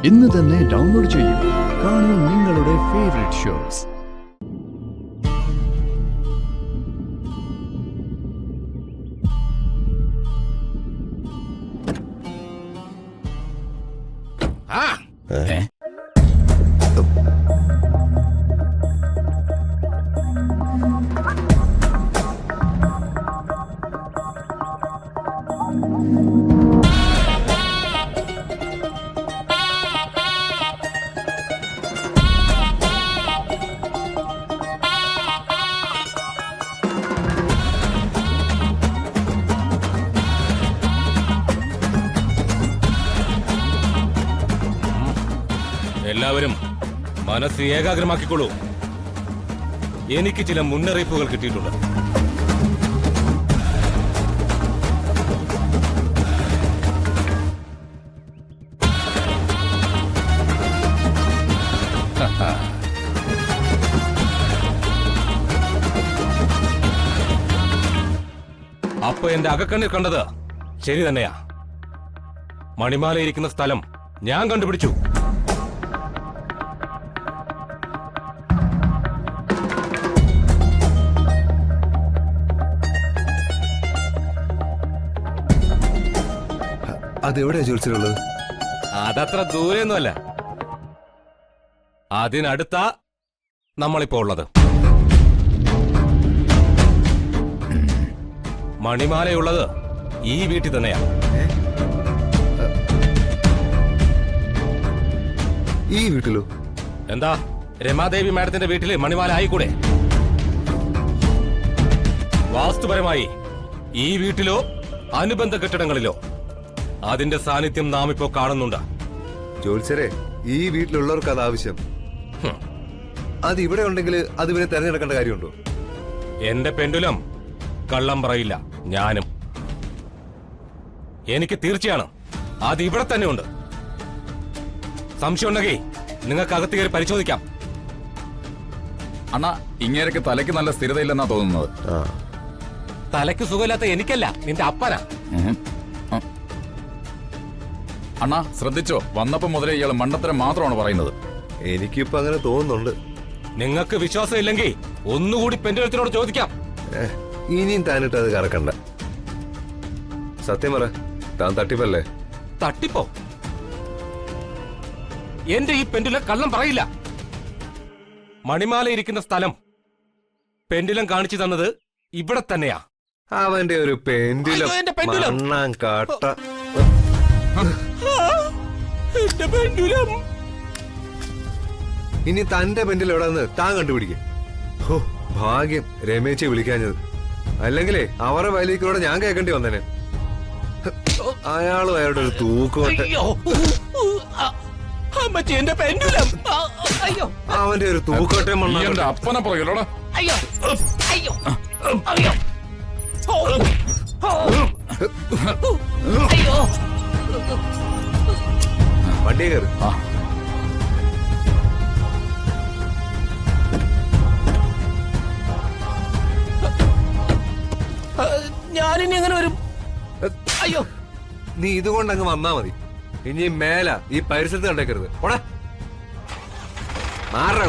ഇന്ന് തന്നെ ഡൗൺലോഡ് ചെയ്യൂ. കാണൂ നിങ്ങളുടെ ഫേവറേറ്റ് ഷോസ്. എല്ലാവരും മനസ്സ് ഏകാഗ്രമാക്കിക്കൊള്ളൂ. എനിക്ക് ചില മുന്നറിയിപ്പുകൾ കിട്ടിയിട്ടുണ്ട്. അപ്പൊ എന്റെ അകക്കണ്ണിൽ കണ്ടത് ശരി തന്നെയാ. മണിമാലയിരിക്കുന്ന സ്ഥലം ഞാൻ കണ്ടുപിടിച്ചു. അതെവിടെയാ ജോത്സ്യരുള്ളത്? അതത്ര ദൂരെയൊന്നുമല്ല, അതിനടുത്താ നമ്മളിപ്പോ ഉള്ളത്. മണിമാലയുള്ളത് ഈ വീട്ടിൽ തന്നെയാ. ഈ വീട്ടിലോ? എന്താ, രമാദേവി മാഡത്തിന്റെ വീട്ടില് മണിമാല ആയിക്കൂടെ? വാസ്തുപരമായി ഈ വീട്ടിലോ അനുബന്ധ കെട്ടിടങ്ങളിലോ അതിന്റെ സാന്നിധ്യം നാം ഇപ്പോ കാണുന്നുണ്ട്. ജോത്സ്യരെ, ഈ വീട്ടിലുള്ളവർക്ക് അത് ആവശ്യം. അത് ഇവിടെ ഉണ്ടെങ്കിൽ അത് ഇവരെ തെരഞ്ഞെടുക്കേണ്ട കാര്യമുണ്ടോ? എന്റെ പെൻഡുലം കള്ളം പറയില്ല. ഞാനും എനിക്ക് തീർച്ചയാണ് അത് ഇവിടെ തന്നെ ഉണ്ട്. സംശയം ഉണ്ടെങ്കിൽ നിങ്ങൾക്ക് അകത്ത് കയറി പരിശോധിക്കാം. അണ്ണാ, ഇങ്ങേരക്ക് തലയ്ക്ക് നല്ല സ്ഥിരതയില്ലെന്നാ തോന്നുന്നത്. തലയ്ക്ക് സുഖമില്ലാത്ത എനിക്കല്ല, നിന്റെ അപ്പനാ. അണ്ണാ ശ്രദ്ധിച്ചോ, വന്നപ്പോ മുതലേ ഇയാൾ മണ്ടത്തരം മാത്രമാണ് പറയുന്നത്. എനിക്കിപ്പോ അങ്ങനെ തോന്നുന്നുണ്ട്. നിങ്ങൾക്ക് വിശ്വാസം ഇല്ലെങ്കിൽ ഒന്നുകൂടി പെൻഡുലത്തിനോട് ചോദിക്കാം. ഇനിയും താനിട്ട് അത് കറക്കണ്ട. സത്യം പറ, താൻ തട്ടിപ്പല്ലേ? തട്ടിപ്പോ? എന്റെ ഈ പെൻഡുലം കള്ളം പറയില്ല. മണിമാല ഇരിക്കുന്ന സ്ഥലം പെൻഡുലം കാണിച്ചു തന്നത് ഇവിടെ തന്നെയാ. അവന്റെ ഒരു പെൻഡുലം. എന്റെ പെൻഡുലം. മണ്ണാൻ കാട്ട. എന്റെ പെൻഡുലം. ഇനി തന്റെ പെൻഡുലം എവിടെന്ന് താൻ കണ്ടുപിടിക്കും. ഹോ, ഭാഗ്യം രമേശെ വിളിക്കാഞ്ഞത്. അല്ലെങ്കിലേ അവരുടെ വയലിക്കൂടെ ഞാൻ കേൾക്കേണ്ടി വന്നേനെ. അയാളും അയാളുടെ ഒരു തൂക്കോട്ടെ. അവന്റെ ഒരു തൂക്കോട്ടെ മണ്ണ. എന്റെ അപ്പനെ പറയൂലോടാ. വണ്ടി കയറി. ഞാനിനി എങ്ങനെ വരും? അയ്യോ, നീ ഇതുകൊണ്ട് അങ്ങ് വന്നാ മതി. ഇനി മേല ഈ പരിസരത്ത് കണ്ടേക്കരുത്. പോടാ, മാറാ.